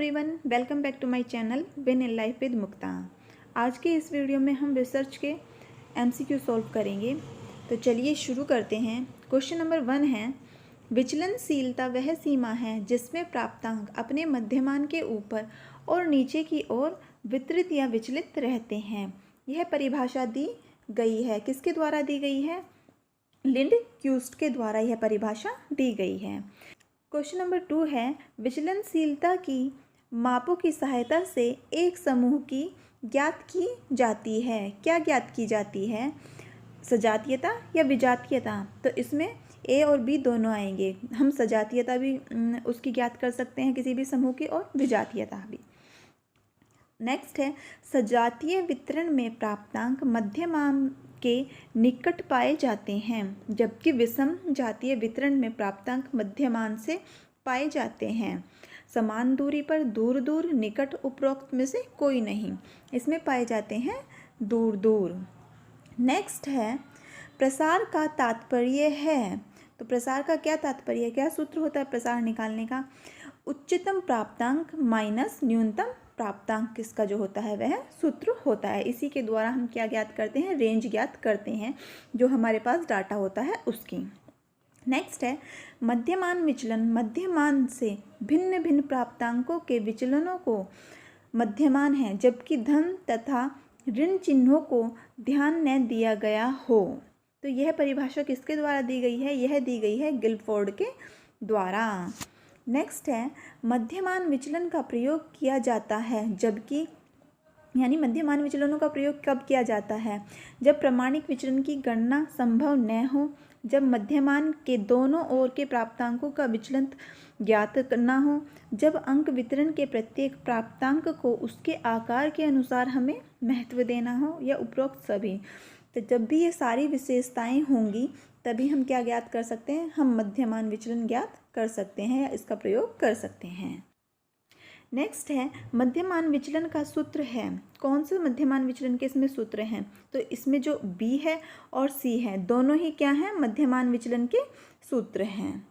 Everyone, welcome back to my channel win in life with Mukta. आज के इस video में हम रिसर्च के एमसीक्यू सॉल्व करेंगे। तो चलिए शुरू करते हैं। क्वेश्चन नंबर 1 है, विचलनशीलता वह सीमा है जिसमें प्राप्तांक अपने मध्यमान के ऊपर और नीचे की ओर वितरित या विचलित रहते हैं। यह परिभाषा दी गई है, किसके द्वारा दी गई है? लिंडक्यूस्ट के द्वारा यह परिभाषा दी गई है। क्वेश्चन नंबर 2 है, विचलनशीलता की मापों की सहायता से एक समूह की ज्ञात की जाती है। क्या ज्ञात की जाती है? सजातीयता या विजातीयता? तो इसमें ए और बी दोनों आएंगे। हम सजातीयता भी उसकी ज्ञात कर सकते हैं किसी भी समूह की, और विजातीयता भी। नेक्स्ट है, सजातीय वितरण में प्राप्तांक मध्यमान के निकट पाए जाते हैं, जबकि विषम जातीय वितरण में प्राप्तांक मध्यमान से पाए जाते हैं। समान दूरी पर दूर दूर, निकट, उपरोक्त में से कोई नहीं। इसमें पाए जाते हैं दूर दूर। नेक्स्ट है, प्रसार का तात्पर्य है। तो प्रसार का क्या तात्पर्य है? क्या सूत्र होता है प्रसार निकालने का? उच्चतम प्राप्तांक माइनस न्यूनतम प्राप्तांक किसका जो होता है वह सूत्र होता है। इसी के द्वारा हम क्या ज्ञात करते हैं? रेंज ज्ञात करते हैं, जो हमारे पास डाटा होता है उसकी। नेक्स्ट है, मध्यमान विचलन मध्यमान से भिन्न भिन्न प्राप्तांकों के विचलनों को मध्यमान है, जबकि धन तथा ऋण चिन्हों को ध्यान न दिया गया हो। तो यह परिभाषा किसके द्वारा दी गई है? यह दी गई है गिलफोर्ड के द्वारा। नेक्स्ट है, मध्यमान विचलन का प्रयोग किया जाता है जबकि यानी मध्यमान विचलनों का प्रयोग कब किया जाता है? जब प्रमाणिक विचलन की गणना संभव न हो, जब मध्यमान के दोनों ओर के प्राप्तांकों का विचलन ज्ञात करना हो, जब अंक वितरण के प्रत्येक प्राप्तांक को उसके आकार के अनुसार हमें महत्व देना हो, या उपरोक्त सभी। तो जब भी ये सारी विशेषताएं होंगी तभी हम क्या ज्ञात कर सकते हैं? हम मध्यमान विचलन ज्ञात कर सकते हैं या इसका प्रयोग कर सकते हैं। नेक्स्ट है, मध्यमान विचलन का सूत्र है। कौन से मध्यमान विचलन के इसमें सूत्र हैं? तो इसमें जो बी है और सी है दोनों ही क्या हैं? मध्यमान विचलन के सूत्र हैं।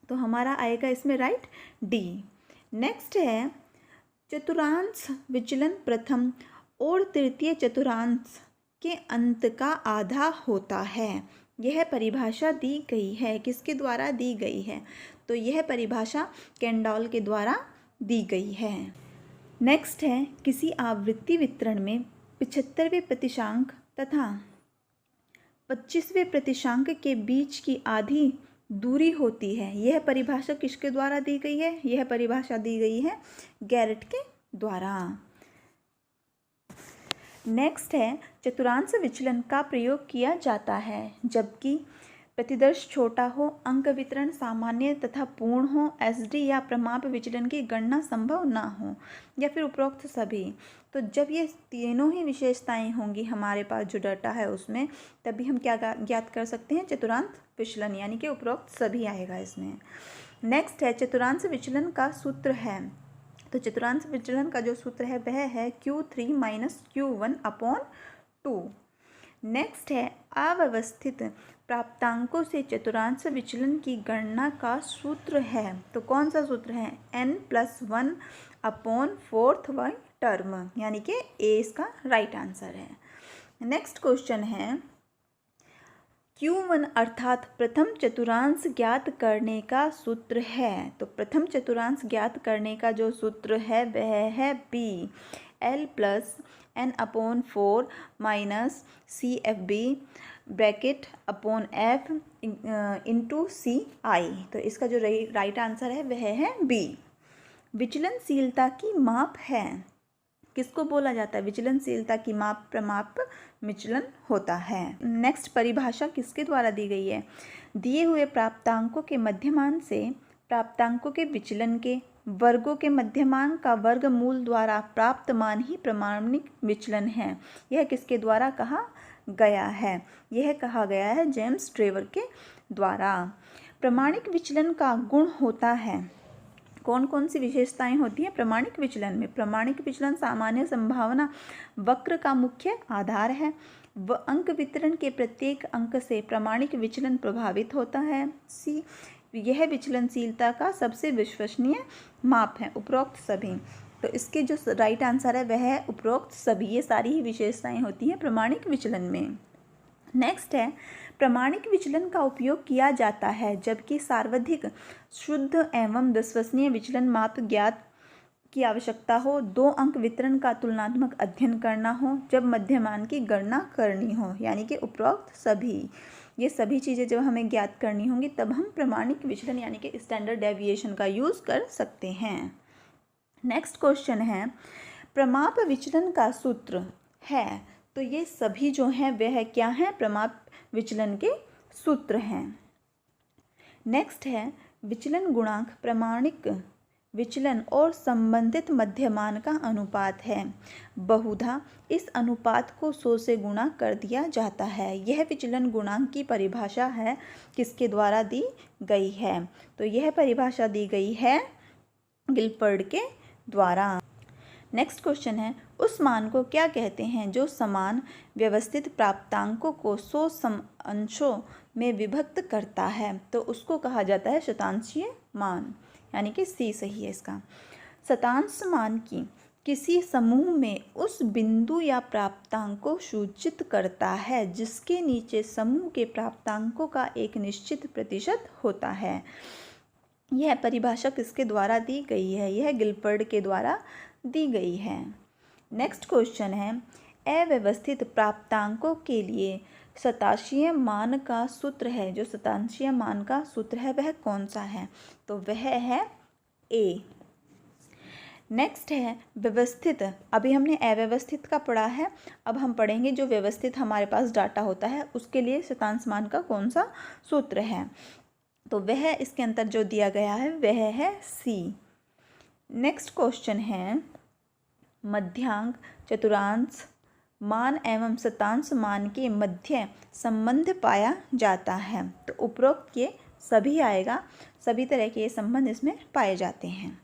तो हमारा आएगा इसमें राइट डी। नेक्स्ट है, चतुर्थांश विचलन प्रथम और तृतीय चतुर्थांश के अंत का आधा होता है। यह परिभाषा दी गई है, किसके द्वारा दी गई है? तो यह परिभाषा केंडॉल के द्वारा दी गई है। नेक्स्ट है, किसी आवृत्ति वितरण में 75वें प्रतिशांक तथा 25वें प्रतिशांक के बीच की आधी दूरी होती है। यह परिभाषा किसके द्वारा दी गई है? यह परिभाषा दी गई है गैरेट के द्वारा। नेक्स्ट है, चतुर्थांश विचलन का प्रयोग किया जाता है जबकि प्रतिदर्श छोटा हो, अंक वितरण सामान्य तथा पूर्ण हो, एसडी या प्रमाप विचलन की गणना संभव ना हो, या फिर उपरोक्त सभी। तो जब ये तीनों ही विशेषताएं होंगी हमारे पास जो डाटा है उसमें, तभी हम क्या ज्ञात कर सकते हैं? चतुर्थांश विचलन, यानी कि उपरोक्त सभी आएगा इसमें। नेक्स्ट है, चतुर्थांश विचलन का सूत्र है। तो चतुर्थांश विचलन का जो सूत्र है वह है Q3 माइनस Q1/2। नेक्स्ट है, अव्यवस्थित प्राप्तांकों से चतुर्थांश विचलन की गणना का सूत्र है। तो कौन सा सूत्र है? n+1/4 टर्म, यानी कि ए इसका राइट आंसर है। नेक्स्ट क्वेश्चन है, Q1 अर्थात प्रथम चतुर्थांश ज्ञात करने का सूत्र है। तो प्रथम चतुर्थांश ज्ञात करने का जो सूत्र है वह है B, L+n/4 minus CFB bracket upon F into CI। तो इसका जो राइट आंसर है वह है B। विचलनशीलता की माप है। किसको बोला जाता है? विचलनशीलता की माप प्रमाप विचलन होता है। नेक्स्ट परिभाषा किसके द्वारा दी गई है? दिए हुए प्राप्तांकों के मध्यमान से प्राप्तांकों के विचलन के वर्गों के मध्यमान का वर्गमूल द्वारा प्राप्त मान ही प्रमाणिक विचलन है। यह किसके द्वारा कहा गया है? यह कहा गया है जेम्स ट्रेवर के द्वारा। प्रमाणिक विचलन का गुण होता है। कौन कौन सी विशेषताएं होती हैं प्रमाणिक विचलन में? प्रमाणिक विचलन सामान्य संभावना वक्र का मुख्य आधार है। अंक वितरण के प्रत्येक अंक से प्रमाणिक विचलन प्रभावित होता है। सी, यह विचलनशीलता का सबसे विश्वसनीय माप है। उपरोक्त सभी, तो इसके जो राइट आंसर है वह है उपरोक्त सभी। ये सारी ही विशेषताएं होती हैं प्रमाणिक विचलन में। नेक्स्ट है, प्रमाणिक विचलन का उपयोग किया जाता है जबकि सर्वाधिक शुद्ध एवं विश्वसनीय विचलन माप ज्ञात की आवश्यकता हो, 2 अंक वितरण का तुलनात्मक अध्ययन करना हो, जब मध्यमान की गणना करनी हो। यानी कि उपरोक्त सभी, ये सभी चीज़ें जब हमें ज्ञात करनी होंगी तब हम प्रमाणिक विचलन यानी कि स्टैंडर्ड डेविएशन का यूज़ कर सकते हैं। नेक्स्ट क्वेश्चन है, प्रमाप विचलन का सूत्र है। तो ये सभी जो हैं वह क्या हैं, प्रमाप विचलन के सूत्र हैं। नेक्स्ट है, विचलन गुणांक प्रमाणिक विचलन और संबंधित मध्यमान का अनुपात है। बहुधा इस अनुपात को 100 से गुणा कर दिया जाता है। यह विचलन गुणांक की परिभाषा है किसके द्वारा दी गई है? तो यह परिभाषा दी गई है गिलफर्ड के द्वारा। नेक्स्ट क्वेश्चन है, उस मान को क्या कहते हैं जो समान व्यवस्थित प्राप्तांकों को 100 अंशों में विभक्त करता है? तो उसको कहा जाता है शतांशीय मान, यानी कि सी सही है इसका। शतांश मान की किसी समूह में उस बिंदु या प्राप्तांक को सूचित करता है जिसके नीचे समूह के प्राप्तांकों का एक निश्चित प्रतिशत होता है। यह परिभाषा किसके द्वारा दी गई है? यह गिलफर्ड के द्वारा दी गई है। नेक्स्ट क्वेश्चन है, अव्यवस्थित प्राप्तांकों के लिए शतांशीय मान का सूत्र है। जो शतांशीय मान का सूत्र है वह कौन सा है? तो वह है ए। नेक्स्ट है व्यवस्थित। अभी हमने अव्यवस्थित का पढ़ा है, अब हम पढ़ेंगे जो व्यवस्थित हमारे पास डाटा होता है उसके लिए शतांश मान का कौन सा सूत्र है। तो वह इसके अंदर जो दिया गया है वह है सी। नेक्स्ट क्वेश्चन है, मध्यांक चतुर्थांश मान एवं शतांश मान के मध्य संबंध पाया जाता है। तो उपरोक्त ये सभी आएगा, सभी तरह के ये संबंध इसमें पाए जाते हैं।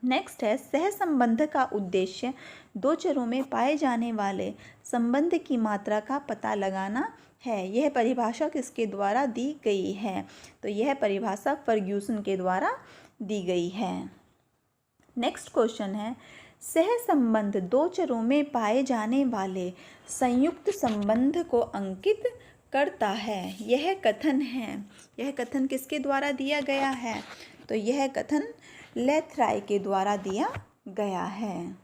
नेक्स्ट है, सहसंबंध का उद्देश्य 2 चरों में पाए जाने वाले संबंध की मात्रा का पता लगाना है। यह परिभाषा किसके द्वारा दी गई है? तो यह परिभाषा फर्ग्यूसन के द्वारा दी गई है। नेक्स्ट क्वेश्चन है, सहसंबंध 2 चरों में पाए जाने वाले संयुक्त संबंध को अंकित करता है। यह कथन है, यह कथन किसके द्वारा दिया गया है? तो यह कथन लेथराय के द्वारा दिया गया है।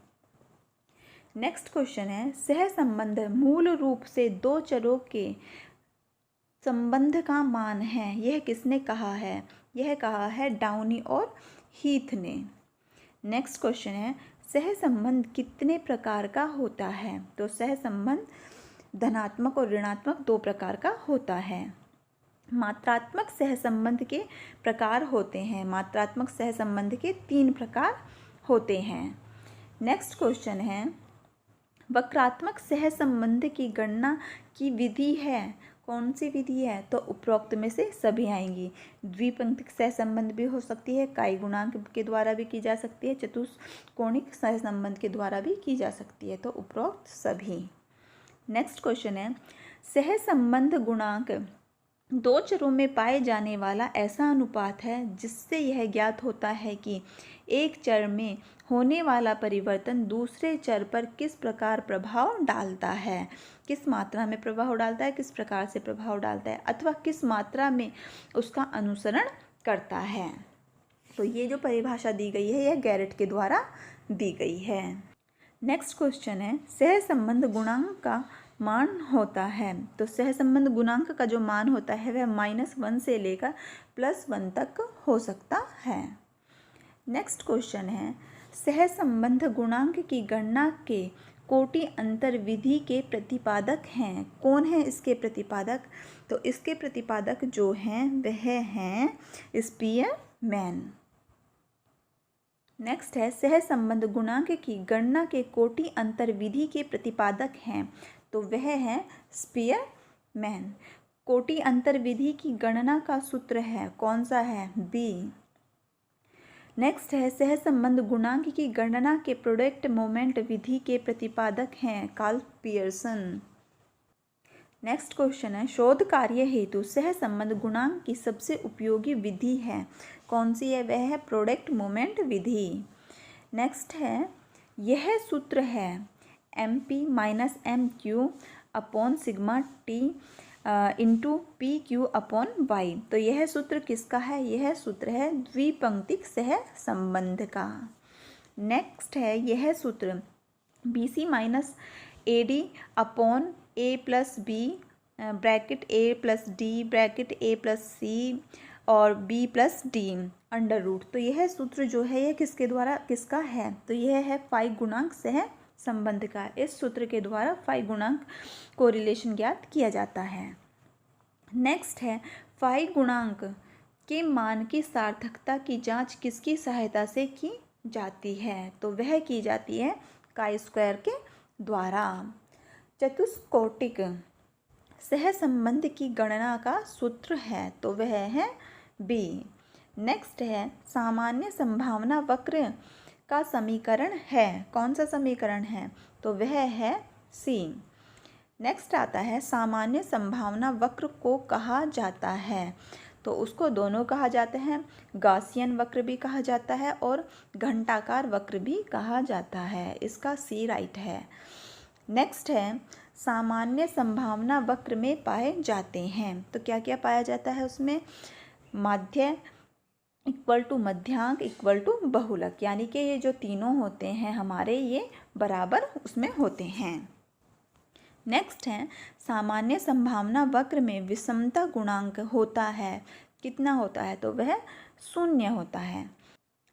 नेक्स्ट क्वेश्चन है, सहसंबंध मूल रूप से 2 चरों के संबंध का मान है। यह किसने कहा है? यह कहा है डाउनी और हीथ ने। नेक्स्ट क्वेश्चन है, सहसंबंध कितने प्रकार का होता है? तो सहसंबंध धनात्मक और ऋणात्मक 2 प्रकार का होता है। मात्रात्मक सहसंबंध के प्रकार होते हैं। मात्रात्मक सहसंबंध के 3 प्रकार होते हैं। नेक्स्ट क्वेश्चन है, वक्रात्मक सहसंबंध की गणना की विधि है। कौन सी विधि है? तो उपरोक्त में से सभी आएंगी। द्विपंक्तिक सहसंबंध भी हो सकती है, काई गुणांक के द्वारा भी की जा सकती है, चतुष्कोणिक सहसंबंध के द्वारा भी की जा सकती है। तो उपरोक्त सभी। नेक्स्ट क्वेश्चन है, सहसंबंध गुणांक 2 चरों में पाए जाने वाला ऐसा अनुपात है जिससे यह ज्ञात होता है कि एक चर में होने वाला परिवर्तन दूसरे चर पर किस प्रकार प्रभाव डालता है। किस मात्रा में प्रभाव डालता है, किस प्रकार से प्रभाव डालता है, अथवा किस मात्रा में उसका अनुसरण करता है। तो ये जो परिभाषा दी गई है यह गैरेट के द्वारा दी गई है। नेक्स्ट क्वेश्चन है, सहसंबंध गुणांक का मान होता है। तो सहसंबंध गुणांक का जो मान होता है वह -1 से लेकर +1 तक हो सकता है। नेक्स्ट क्वेश्चन है, सहसंबंध गुणांक की गणना के कोटि अंतर विधि के प्रतिपादक हैं। कौन है इसके प्रतिपादक? तो इसके प्रतिपादक जो हैं वह हैं स्पीयरमैन। नेक्स्ट है, सहसंबंध गुणांक की गणना के कोटि अंतर विधि के प्रतिपादक हैं। तो वह है स्पीयरमैन। कोटि अंतर विधि की गणना का सूत्र है कौन सा है? बी। नेक्स्ट है, सहसंबंध गुणांक की गणना के प्रोडक्ट मोमेंट विधि के प्रतिपादक हैं कार्ल पियर्सन। नेक्स्ट क्वेश्चन है, शोध कार्य हेतु सहसंबंध गुणांक की सबसे उपयोगी विधि है, कौन सी है? वह है प्रोडक्ट मोमेंट विधि। नेक्स्ट है, यह सूत्र है MP minus MQ upon sigma T into PQ upon Y। तो यह सूत्र किसका है? यह सूत्र है द्विपंक्तिक सहसंबंध का। नेक्स्ट है, यह सूत्र BC minus AD upon A plus B bracket A plus D bracket A plus C और B plus D under root. तो यह सूत्र जो है यह किसके द्वारा किसका है? तो यह है फाई गुणांक सहसंबंध का। इस सूत्र के द्वारा फाई गुणांक को रिलेशन ज्ञात किया जाता है। नेक्स्ट है, फाई गुणांक के मान की सार्थकता की जांच किसकी सहायता से की जाती है? तो वह की जाती है काई स्क्वायर के द्वारा। चतुष्कोटिक सहसंबंध की गणना का सूत्र है, तो वह है B। नेक्स्ट है, सामान्य संभावना वक्र का समीकरण है, कौन सा समीकरण है? तो वह है C। नेक्स्ट आता है, सामान्य संभावना वक्र को कहा जाता है, तो उसको दोनों कहा जाते हैं, गॉसियन वक्र भी कहा जाता है और घंटाकार वक्र भी कहा जाता है। इसका C राइट है। नेक्स्ट है, सामान्य संभावना वक्र में पाए जाते हैं, तो क्या क्या पाया जाता है उसमें? माध्य इक्वल टू मध्यांक इक्वल टू बहुलक, यानी कि ये जो तीनों होते हैं हमारे ये बराबर उसमें होते हैं। नेक्स्ट है, सामान्य संभावना वक्र में विषमता गुणांक होता है, कितना होता है? तो वह 0 होता है।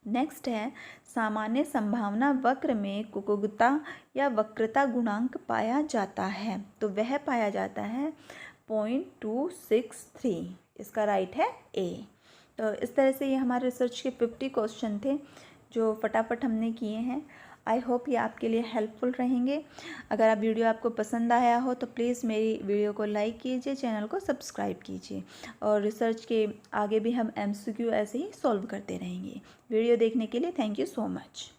नेक्स्ट है, सामान्य संभावना वक्र में कुकुगता या वक्रता गुणांक पाया जाता है, तो वह पाया जाता है 0.263। इसका राइट है A। तो इस तरह से ये हमारे रिसर्च के 50 क्वेश्चन थे जो फटाफट हमने किए हैं। आई होप ये आपके लिए हेल्पफुल रहेंगे। अगर आप वीडियो आपको पसंद आया हो तो प्लीज़ मेरी वीडियो को लाइक कीजिए, चैनल को सब्सक्राइब कीजिए और रिसर्च के आगे भी हम MCQ ऐसे ही सॉल्व करते रहेंगे। वीडियो देखने के लिए थैंक यू सो मच।